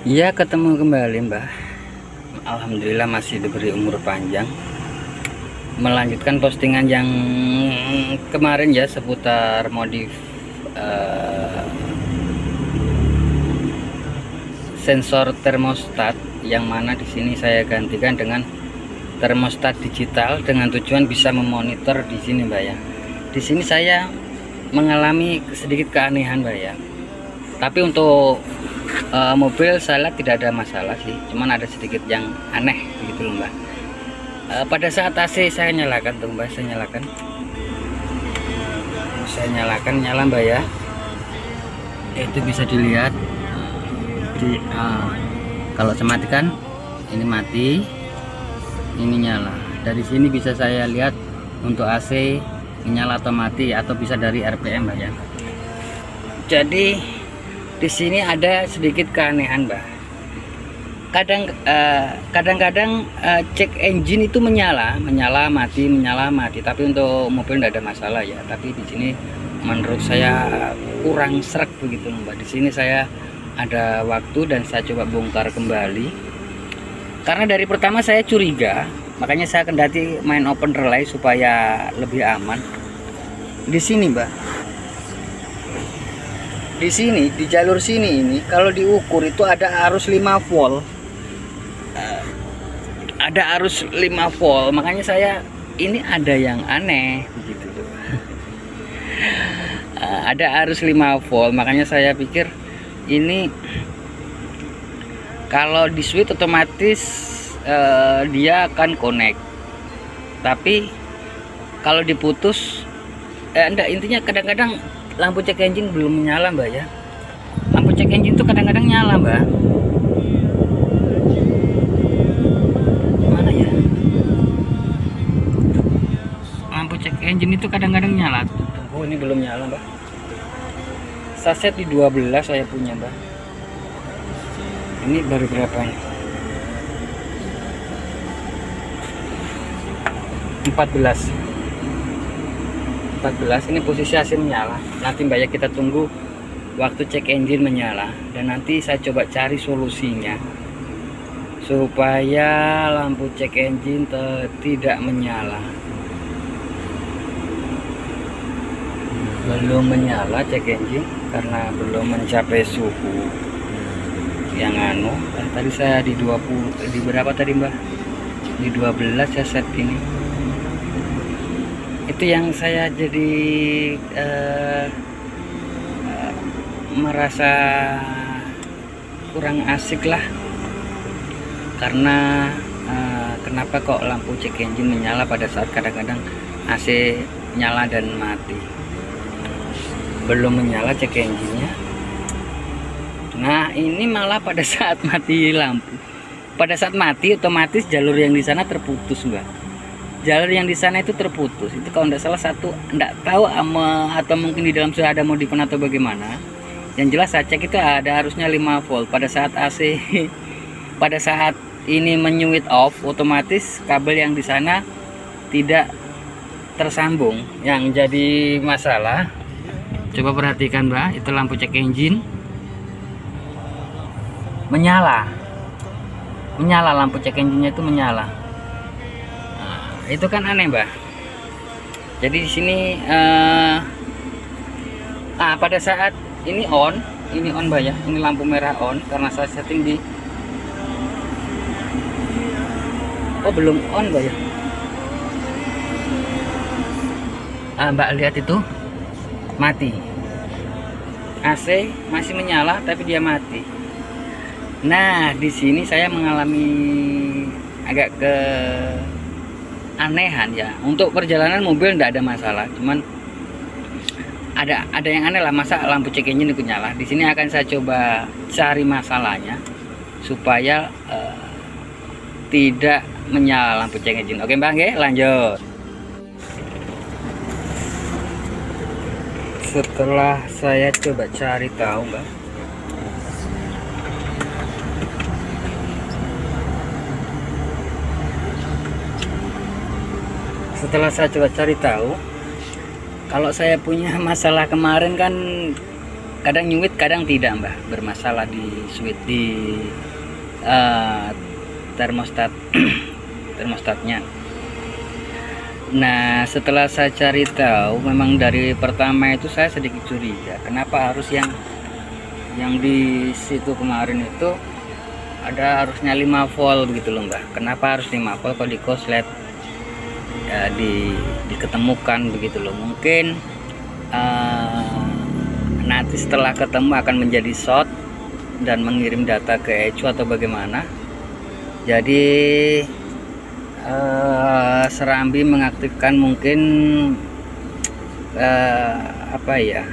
Ya, ketemu kembali Mbah. Alhamdulillah masih diberi umur panjang. Melanjutkan postingan yang kemarin ya seputar modif sensor termostat, yang mana di sini saya gantikan dengan termostat digital dengan tujuan bisa memonitor di sini Mbak ya. Di sini saya mengalami sedikit keanehan Mbak ya. Tapi untuk mobil saya lihat tidak ada masalah sih, cuman ada sedikit yang aneh begitu loh Mbak. Pada saat AC saya nyalakan tuh Mbak, saya nyalakan nyala Mbak ya. Itu bisa dilihat di kalau saya matikan ini mati, ini nyala. Dari sini bisa saya lihat untuk AC menyala atau mati, atau bisa dari RPM Mbak ya. Jadi di sini ada sedikit keanehan Mbak. Kadang-kadang cek engine itu menyala mati, tapi untuk mobil tidak ada masalah ya. Tapi di sini menurut saya kurang sreg begitu Mbak. Di sini saya ada waktu dan saya coba bongkar kembali. Karena dari pertama saya curiga, makanya saya kendati main open relay supaya lebih aman. Di sini Mbak, di sini di jalur sini ini kalau diukur itu ada arus 5 volt, makanya saya ini ada yang aneh begitu loh. Ada arus 5 volt, makanya saya pikir ini kalau di switch otomatis dia akan connect, tapi kalau diputus enggak, intinya kadang-kadang lampu cek engine belum menyala Mbak ya. Lampu cek engine itu kadang-kadang nyala Mbak. Mana ya? Lampu cek engine itu kadang-kadang nyala. Oh, ini belum nyala Mbak. Saset di 12 saya punya Mbak. Ini baru berapa nih? 14. Ini posisi AC menyala. Nanti Mbak ya, kita tunggu waktu cek engine menyala, dan nanti saya coba cari solusinya supaya lampu cek engine tidak menyala. Belum menyala cek engine karena belum mencapai suhu yang tadi saya di 20, di berapa tadi Mbak? Di 12 ya set ini. Itu yang saya jadi merasa kurang asik lah, karena kenapa kok lampu cek engine menyala pada saat kadang-kadang AC nyala dan mati. Belum menyala cek engine-nya. Nah ini malah pada saat mati lampu, pada saat mati otomatis jalur yang di sana terputus Mbak. Jalur yang di sana itu terputus. Itu kalau tidak salah satu, tidak tahu atau mungkin di dalam sudah ada modifan atau bagaimana. Yang jelas saya cek itu ada harusnya 5 volt. Pada saat AC pada saat ini menyuit off, otomatis kabel yang di sana tidak tersambung. Yang jadi masalah, coba perhatikan Mbak, itu lampu cek engine menyala lampu cek engine-nya itu menyala. Itu kan aneh Mbak. Jadi di sini pada saat ini on Mbak ya, ini lampu merah on karena saya setting di belum on Mbak ya. Mbak lihat itu mati, AC masih menyala tapi dia mati. Nah di sini saya mengalami agak anehan ya. Untuk perjalanan mobil tidak ada masalah, cuman ada yang aneh lah, masa lampu cek engine itu nyala. Di sini akan saya coba cari masalahnya supaya tidak menyala lampu cek engine. Oke Mbak, oke, lanjut. Setelah saya coba cari tahu Mbak, setelah saya coba cari tahu, kalau saya punya masalah kemarin kan kadang nyuit kadang tidak mbak, bermasalah di switch di termostatnya. Nah setelah saya cari tahu, memang dari pertama itu saya sedikit curiga kenapa harus yang di situ kemarin itu ada harusnya 5 volt begitu loh mbak. Kenapa harus 5 volt kalau di konslet ya, diketemukan begitu loh. Mungkin nanti setelah ketemu akan menjadi short dan mengirim data ke ECU atau bagaimana. Jadi Serambi mengaktifkan mungkin apa ya,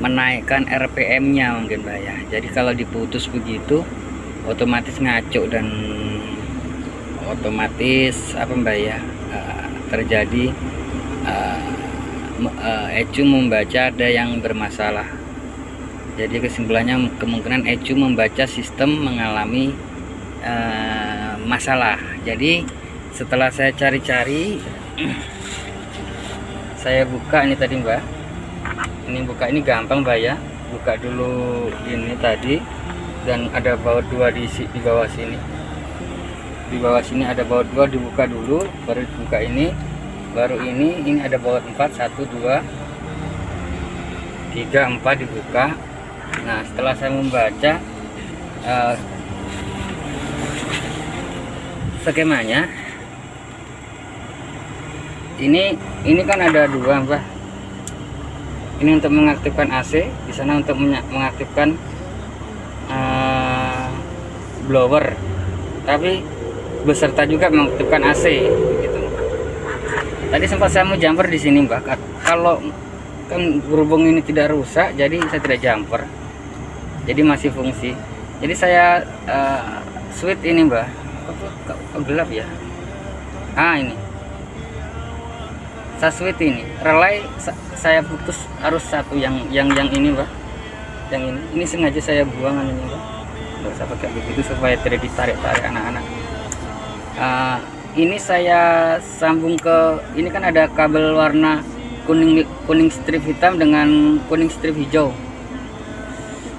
menaikkan RPM nya mungkin mbak ya. Jadi kalau diputus begitu otomatis ngaco dan otomatis apa mbak ya, terjadi ECU membaca ada yang bermasalah. Jadi kesimpulannya kemungkinan ECU membaca sistem mengalami masalah. Jadi setelah saya cari-cari saya buka ini tadi mbak, ini buka, ini gampang mbak ya, buka dulu ini tadi, dan ada baut 2 di bawah sini. Di bawah sini ada baut 2, dibuka dulu baru dibuka ini, baru ini ada baut 4, 1 2 3 4 dibuka. Nah setelah saya membaca skemanya, ini kan ada 2 mbak. Ini untuk mengaktifkan AC, di sana untuk mengaktifkan blower, tapi beserta juga mengaktifkan AC gitu. Tadi sempat saya mau jumper di sini mbak, kalau kan berhubung ini tidak rusak jadi saya tidak jumper, jadi masih fungsi. Jadi saya switch ini mbak, kok gelap ya, ini saya switch ini relay, saya putus harus satu yang ini mbak, yang ini sengaja saya buang anunya mbak, nggak usah pakai begitu supaya tidak ditarik-tarik anak-anak. Ini saya sambung ke, ini kan ada kabel warna kuning strip hitam dengan kuning strip hijau.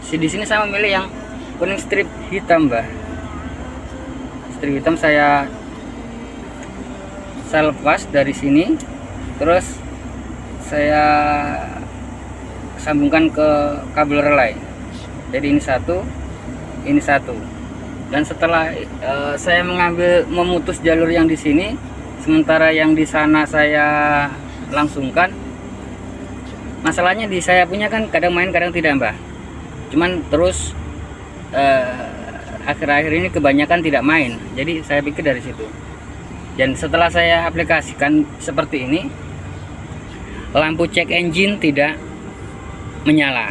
Di sini saya memilih yang kuning strip hitam mbak. Strip hitam saya lepas dari sini, terus saya sambungkan ke kabel relay. Jadi ini satu, ini satu. Dan setelah saya memutus jalur yang di sini, sementara yang di sana saya langsungkan. Masalahnya di saya punya kan kadang main kadang tidak mbak. Cuman terus akhir-akhir ini kebanyakan tidak main. Jadi saya pikir dari situ. Dan setelah saya aplikasikan seperti ini, lampu cek engine tidak menyala.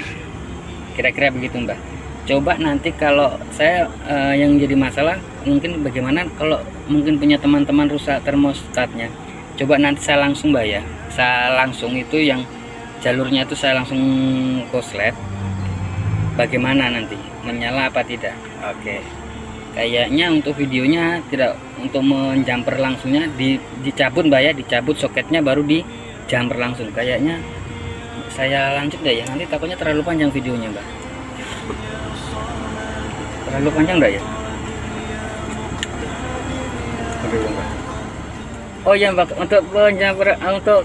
Kira-kira begitu mbak. Coba nanti kalau saya yang jadi masalah mungkin bagaimana kalau mungkin punya teman-teman rusak termostatnya. Coba nanti saya langsung mbak ya, saya langsung itu yang jalurnya itu saya langsung konslet, bagaimana nanti menyala apa tidak. Oke, kayaknya untuk videonya tidak, untuk menjumper langsungnya dicabut mbak ya, dicabut soketnya baru di jumper langsung. Kayaknya saya lanjut deh ya, nanti takutnya terlalu panjang videonya mbak. Terlalu panjang enggak ya? Oke, mbak. Oh ya mbak, untuk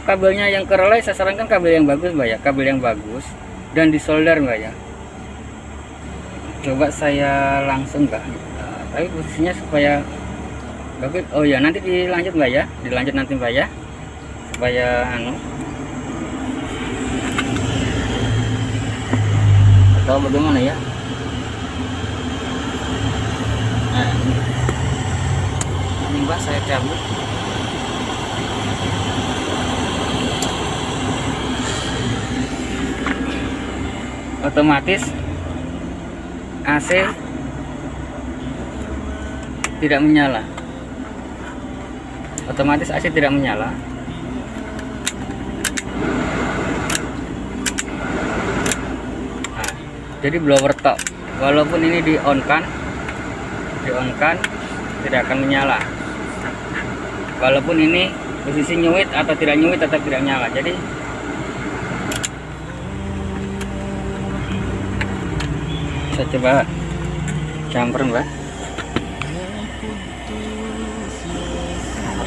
kabelnya yang ke relay saya sarankan kabel yang bagus mbak ya, kabel yang bagus dan disolder mbak ya. Coba saya langsung mbak, tapi posisinya supaya bagus. Oh ya nanti dilanjut mbak ya, dilanjut nanti mbak ya, supaya atau bagaimana ya. Nah, ini mbak saya cabut. Otomatis AC tidak menyala. Otomatis AC tidak menyala. Nah, jadi blower tok. Walaupun ini di on kan tidak akan menyala. Walaupun ini posisi nyuit atau tidak nyuit tetap tidak nyala. Jadi Saya coba jumper mbak.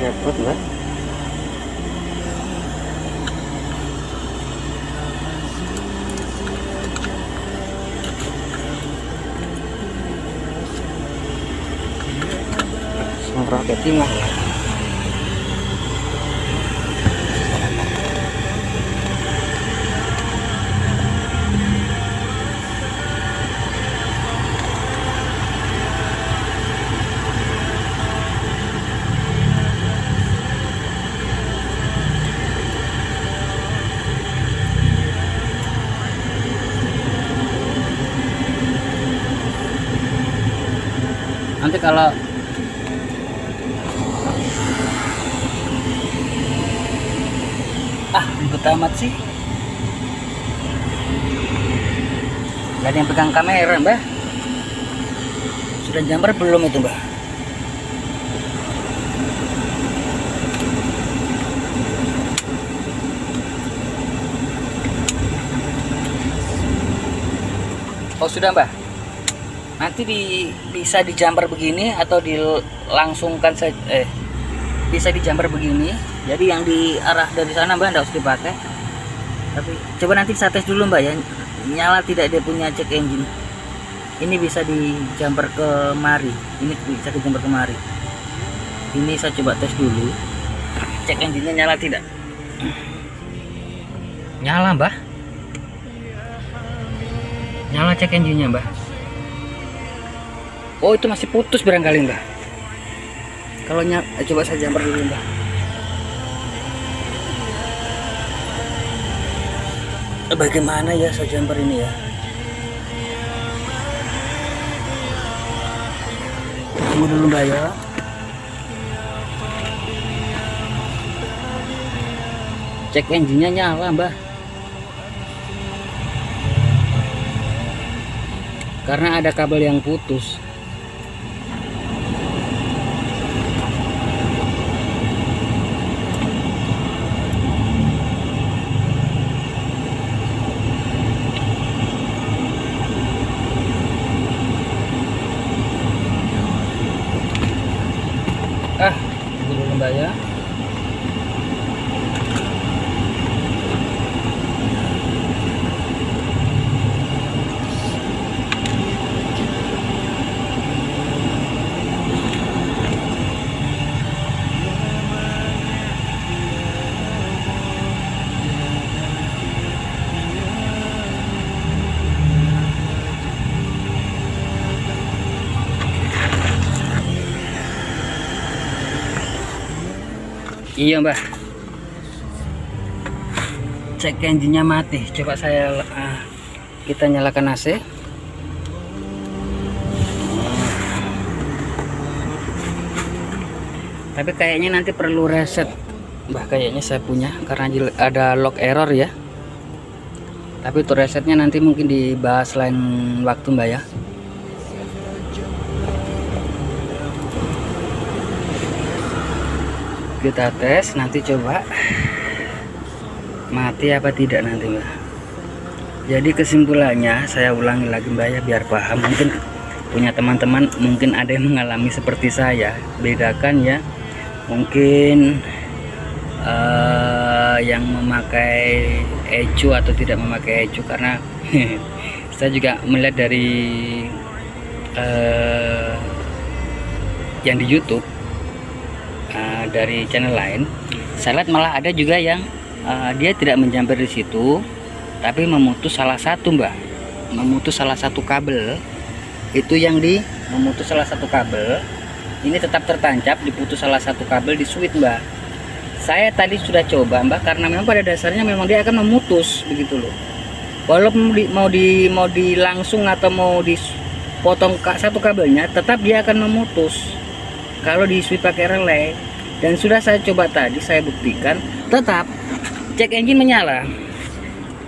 Repot mbak. Roket timah. Nanti kalau ribet amat sih. Gak ada yang pegang kamera mbak. Sudah jumper belum itu mbak? Oh sudah mbak. Nanti bisa di jumper begini atau dilangsungkan saja. Bisa di jumper begini. Jadi yang di arah dari sana mbak nggak usah dipakai. Tapi coba nanti saya tes dulu mbak ya. Nyala tidak dia punya cek engine. Ini bisa di jumper kemari. Ini bisa di jumper kemari. Ini saya coba tes dulu. Cek engine-nya nyala tidak? Nyala mbak. Nyala cek engine-nya mbak. Oh itu masih putus barangkali mbak. Kalau nyala, coba saya jumper dulu mbak. Bagaimana ya saya jumper ini ya? Tunggu dulu mbak ya. Cek engine-nya nyala mbak. Karena ada kabel yang putus. Tunggu dulu mbak ya. Iya mbak. Cek engine-nya mati. Coba kita nyalakan AC. Tapi kayaknya nanti perlu reset mbak, kayaknya saya punya karena ada log error ya. Tapi untuk resetnya nanti mungkin dibahas lain waktu mbak ya. Kita tes nanti, coba mati apa tidak nanti mbak. Jadi kesimpulannya saya ulangi lagi mbak ya biar paham. Mungkin punya teman-teman mungkin ada yang mengalami seperti saya. Bedakan ya, mungkin yang memakai ECU atau tidak memakai ECU. Karena saya juga melihat dari yang di YouTube, dari channel lain, saya lihat malah ada juga yang dia tidak menjamper di situ, tapi memutus salah satu mbak, memutus salah satu kabel. Itu yang memutus salah satu kabel, ini tetap tertancap, diputus salah satu kabel di switch mbak. Saya tadi sudah coba mbak, karena memang pada dasarnya memang dia akan memutus begitu loh. Walaupun mau dilangsung atau mau dipotong satu kabelnya, tetap dia akan memutus kalau di switch pakai relay. Dan sudah saya coba tadi, saya buktikan tetap cek engine menyala.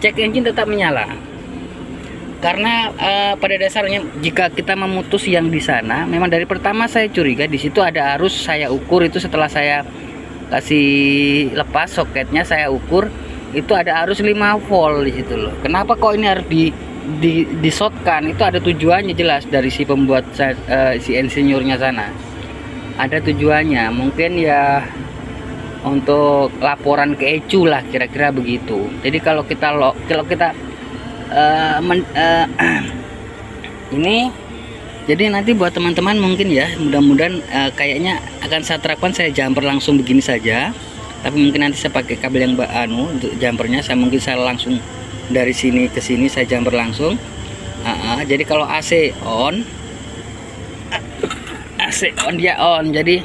Cek engine tetap menyala. Karena pada dasarnya jika kita memutus yang di sana, memang dari pertama saya curiga di situ ada arus. Saya ukur itu setelah saya kasih lepas soketnya, saya ukur itu ada arus 5 volt di situ loh. Kenapa kok ini harus disotkan itu ada tujuannya jelas dari si pembuat si insinyurnya sana. Ada tujuannya, mungkin ya untuk laporan ke ECU lah, kira-kira begitu. Jadi kalau kita ini, jadi nanti buat teman-teman mungkin ya, mudah-mudahan kayaknya akan saya terapkan, saya jumper langsung begini saja. Tapi mungkin nanti saya pakai kabel yang untuk jumpernya, mungkin saya langsung dari sini ke sini saya jumper langsung. Jadi kalau AC on dia on, jadi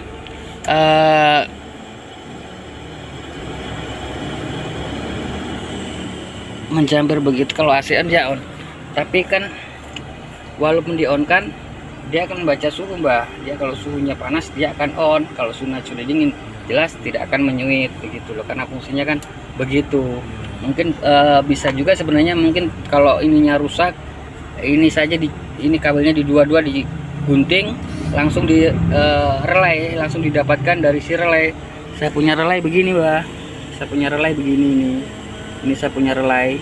menjamper begitu. Kalau AC on dia on, tapi kan walaupun di on kan dia akan membaca suhu mbak. Dia kalau suhunya panas dia akan on, kalau sudah dingin jelas tidak akan menyuit begitu loh, karena fungsinya kan begitu. Mungkin bisa juga sebenarnya, mungkin kalau ininya rusak, ini saja ini kabelnya di dua-dua digunting langsung di relay, langsung didapatkan dari si relay. Saya punya relay begini mbak, saya punya relay begini ini saya punya relay.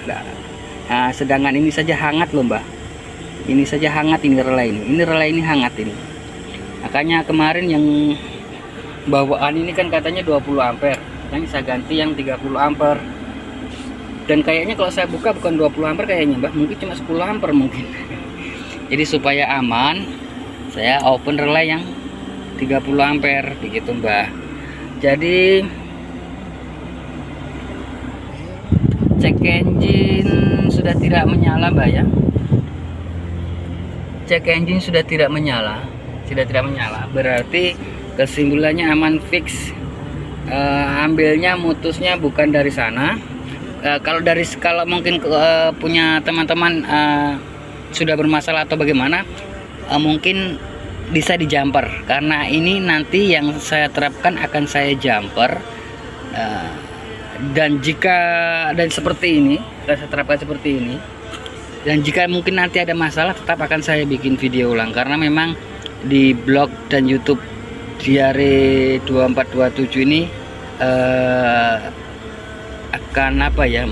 Nah, sedangkan ini saja hangat loh mbak, ini saja hangat, ini relay ini hangat ini. Makanya kemarin yang bawaan ini kan katanya 20 ampere, yang saya ganti yang 30 ampere. Dan kayaknya kalau saya buka bukan 20 ampere kayaknya mbak, mungkin cuma 10 ampere mungkin. Jadi supaya aman, saya open relay yang 30 ampere begitu mbak. Jadi cek engine sudah tidak menyala mbak ya. Cek engine sudah tidak menyala, berarti kesimpulannya aman, fix. Ambilnya mutusnya bukan dari sana. Kalau mungkin punya teman-teman sudah bermasalah atau bagaimana, mungkin bisa di jumper, karena ini nanti yang saya terapkan akan saya jumper. Dan seperti ini, saya terapkan seperti ini. Dan jika mungkin nanti ada masalah, tetap akan saya bikin video ulang, karena memang di blog dan YouTube Diare 2427 ini akan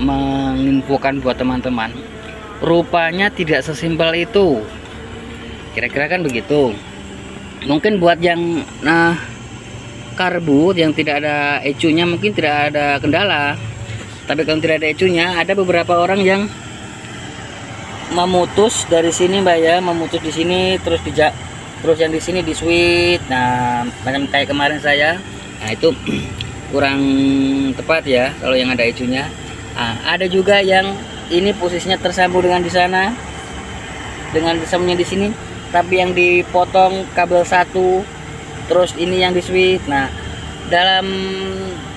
menginfokan buat teman-teman. Rupanya tidak sesimpel itu, kira-kira kan begitu. Mungkin buat yang karbu yang tidak ada ECU-nya mungkin tidak ada kendala, tapi kalau tidak ada ECU-nya, ada beberapa orang yang memutus dari sini mbak ya, memutus di sini terus yang di sini di switch. Nah, macam kayak kemarin saya, nah itu kurang tepat ya kalau yang ada ECU-nya. Ada juga yang ini posisinya tersambung dengan di sana, dengan disambungnya di sini, tapi yang dipotong kabel satu, terus ini yang di switch. Nah, dalam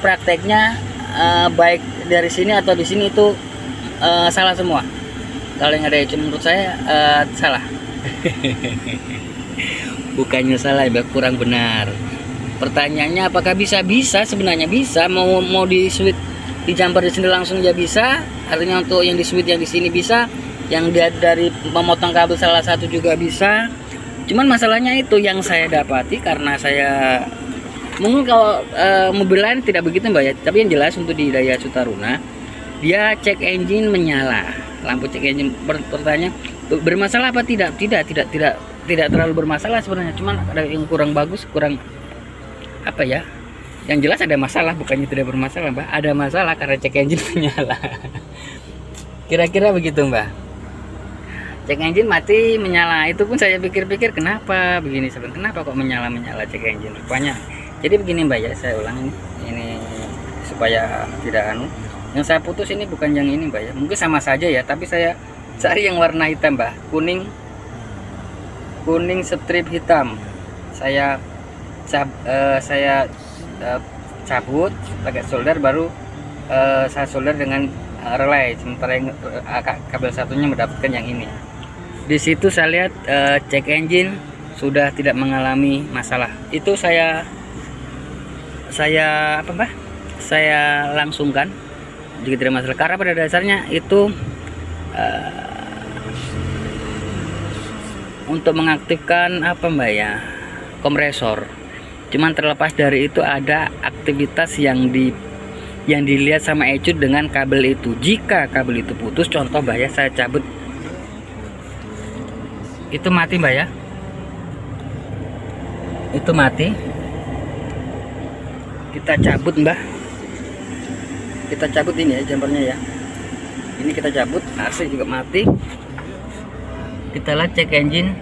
prakteknya baik dari sini atau di sini itu salah semua. Kalau yang ada ECU menurut saya salah. Bukannya salah ya, kurang benar. Pertanyaannya apakah bisa sebenarnya bisa, mau di switch di jumper di sini langsung ya bisa. Artinya untuk yang di switch yang di sini bisa, yang dari memotong kabel salah satu juga bisa. Cuman masalahnya itu yang saya dapati, karena saya mungkin kalau mobil lain tidak begitu mbak ya, tapi yang jelas untuk di Daihatsu Taruna dia cek engine menyala, lampu cek engine. Pertanyaan bermasalah apa tidak terlalu bermasalah sebenarnya, cuman ada yang kurang bagus, kurang apa ya, yang jelas ada masalah, bukannya tidak bermasalah mbak, ada masalah karena cek engine menyala. Kira-kira begitu mbak. Cek engine mati menyala, itu pun saya pikir-pikir kenapa begini sebenarnya, kenapa kok menyala cek engine rupanya. Jadi begini mbak ya, saya ulang ini supaya tidak yang saya putus ini bukan yang ini mbak ya, mungkin sama saja ya, tapi saya cari yang warna hitam mbak, kuning strip hitam. Saya cabut pakai solder, baru saya solder dengan relay, sementara yang kabel satunya mendapatkan yang ini. Di situ saya lihat cek engine sudah tidak mengalami masalah. Itu saya langsungkan jika tidak masalah, karena pada dasarnya itu untuk mengaktifkan kompresor. Cuman terlepas dari itu ada aktivitas yang dilihat sama ECU dengan kabel itu. Jika kabel itu putus, contoh mbak ya, saya cabut Itu mati mbak ya, itu mati. Kita cabut mbak, kita cabut ini ya jumpernya ya, ini kita cabut. AC juga mati. Kita lihat cek engine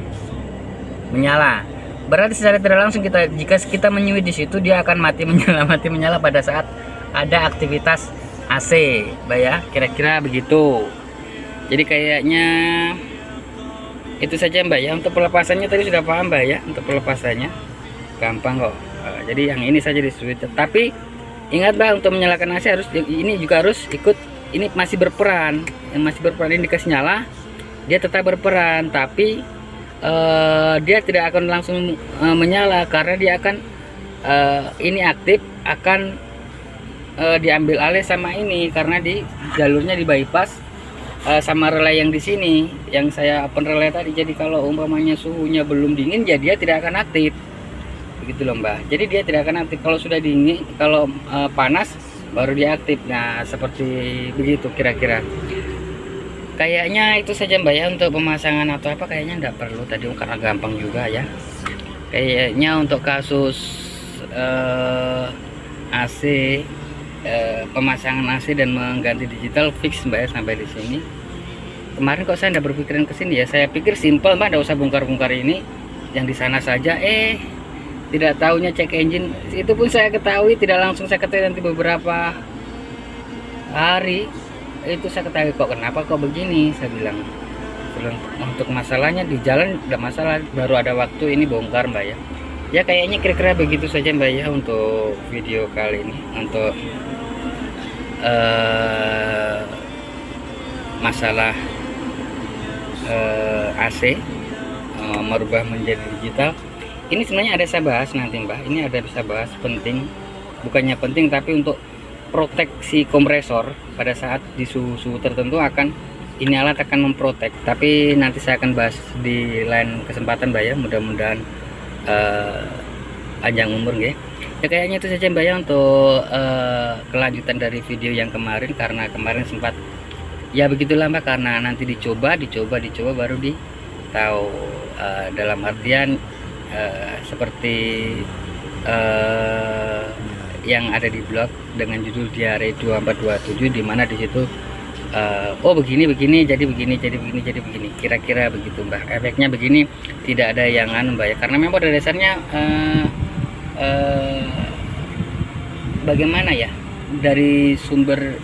menyala, berarti secara tidak langsung jika kita menyuit di situ dia akan mati menyala pada saat ada aktivitas AC mbak ya, kira-kira begitu. Jadi kayaknya itu saja mbak ya. Untuk pelepasannya tadi sudah paham mbak ya, untuk pelepasannya gampang kok. Jadi yang ini saja di switch. Tapi ingat mbak, untuk menyalakan AC harus ini juga harus ikut, ini masih berperan, yang masih berperan ini dikasih nyala, dia tetap berperan, tapi dia tidak akan langsung menyala karena dia akan ini aktif akan diambil alih sama ini, karena di jalurnya di bypass sama relay yang di sini yang saya open relay tadi. Jadi kalau umpamanya suhunya belum dingin ya dia tidak akan aktif, begitu loh mbak. Jadi dia tidak akan aktif kalau sudah dingin, kalau panas baru dia aktif. Nah seperti begitu kira-kira. Kayaknya itu saja mbak ya untuk pemasangan atau apa, kayaknya enggak perlu tadi karena gampang juga ya. Kayaknya untuk kasus AC, pemasangan AC dan mengganti digital fix mbak ya sampai di sini. Kemarin kok saya enggak berpikiran ke sini ya, saya pikir simpel mbak, enggak usah bongkar-bongkar ini yang di sana saja. Tidak tahunya cek engine itu pun saya ketahui, tidak langsung saya ketahui, nanti beberapa hari itu saya ketahui kok kenapa kok begini. Saya bilang untuk masalahnya di jalan udah masalah, baru ada waktu ini bongkar mbak ya. Ya kayaknya kira-kira begitu saja mbak ya untuk video kali ini, untuk masalah AC merubah menjadi digital. Ini sebenarnya ada saya bahas nanti mbak, ini ada bisa bahas penting, bukannya penting tapi untuk proteksi kompresor pada saat di suhu tertentu akan ini alat akan memprotek, tapi nanti saya akan bahas di lain kesempatan mbak ya. Mudah-mudahan panjang umur ya. Ya kayaknya itu saja mbak ya untuk kelanjutan dari video yang kemarin, karena kemarin sempat ya begitulah mbak, karena nanti dicoba baru tahu, dalam artian seperti yang ada di blog dengan judul Diare 2427, dimana di situ oh begini jadi begini, kira-kira begitu mbak. Efeknya begini, tidak ada yang anu mbak ya, karena memang pada dasarnya bagaimana ya, dari sumber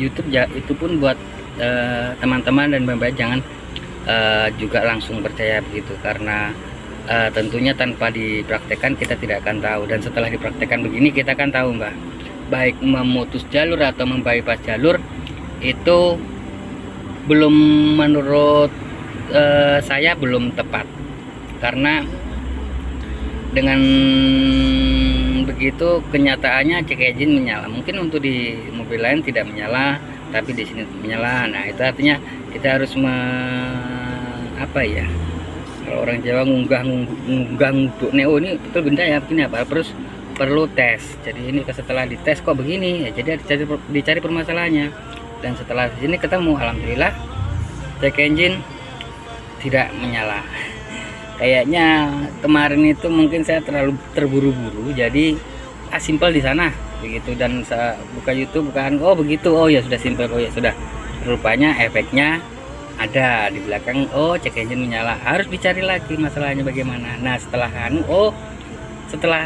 YouTube ya, itu pun buat teman-teman dan mbak jangan juga langsung percaya begitu, karena tentunya tanpa dipraktekkan kita tidak akan tahu, dan setelah dipraktekkan begini kita akan tahu mbak, baik memutus jalur atau membypass jalur itu belum, menurut saya belum tepat, karena dengan begitu kenyataannya cek engine menyala. Mungkin untuk di mobil lain tidak menyala, tapi di sini menyala. Nah itu artinya kita harus apa ya, kalau orang Jawa ngunggah nguduk neo, ini betul benda ya begini apa, terus perlu tes. Jadi ini setelah dites kok begini ya, jadi dicari permasalahannya, dan setelah di sini ketemu, alhamdulillah cek engine tidak menyala. Kayaknya kemarin itu mungkin saya terlalu terburu-buru, jadi simpel di sana begitu, dan saya buka YouTube bukan oh begitu, oh ya sudah simpel, oh ya sudah, rupanya efeknya ada di belakang. Oh cek engine menyala, harus dicari lagi masalahnya bagaimana. Nah setelah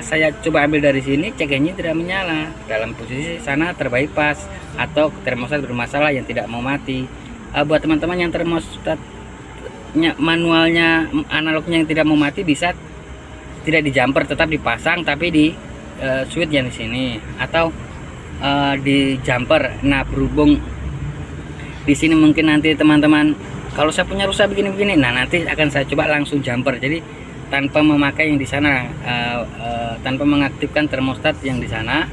saya coba ambil dari sini, cek engine tidak menyala, dalam posisi sana terbypass atau termostat bermasalah yang tidak mau mati. Buat teman-teman yang termostatnya manualnya, analognya yang tidak mau mati, bisa tidak di jumper, tetap dipasang tapi di switch yang di sini, atau di jumper. Nah berhubung di sini mungkin nanti teman-teman kalau saya punya rusak begini-begini, nah nanti akan saya coba langsung jumper, jadi tanpa memakai yang di sana, tanpa mengaktifkan termostat yang di sana,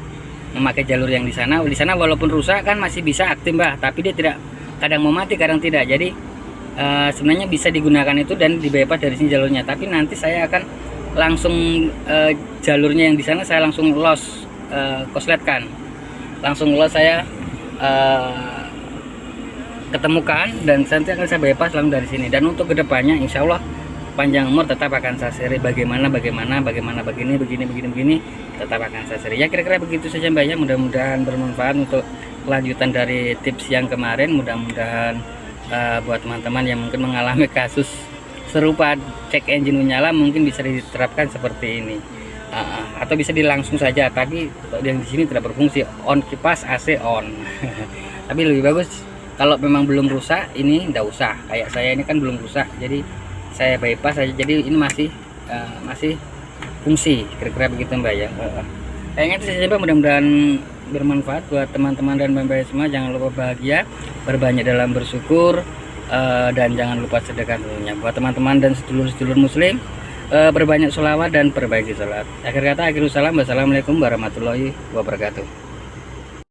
memakai jalur yang di sana. Di sana walaupun rusak kan masih bisa aktif mbak, tapi dia tidak, kadang mau mati kadang tidak. Jadi sebenarnya bisa digunakan itu dan di bypass dari sini jalurnya, tapi nanti saya akan langsung jalurnya yang di sana saya langsung los, kosletkan, langsung los saya ketemukan, dan nanti akan saya bypass langsung dari sini. Dan untuk kedepannya insya Allah panjang umur tetap akan saya share bagaimana begini tetap akan saya share. Ya kira-kira begitu saja Mbak ya, mudah-mudahan bermanfaat untuk kelanjutan dari tips yang kemarin. Mudah-mudahan buat teman-teman yang mungkin mengalami kasus serupa cek engine menyala mungkin bisa diterapkan seperti ini. Atau bisa dilangsung saja, tapi yang di sini tidak berfungsi, on kipas AC on. Tapi lebih bagus kalau memang belum rusak, ini enggak usah. Kayak saya ini kan belum rusak, jadi saya bypass saja. Jadi ini masih fungsi, kira-kira begitu Mbak ya. Kayaknya itu saja Mbak, mudah-mudahan bermanfaat buat teman-teman dan Mbak semua. Jangan lupa bahagia, berbanyak dalam bersyukur, dan jangan lupa sedekah tentunya. Buat teman-teman dan sedulur-sedulur muslim, berbanyak sholawat dan perbaiki sholat. Akhir kata, akhirul salam, wassalamualaikum warahmatullahi wabarakatuh.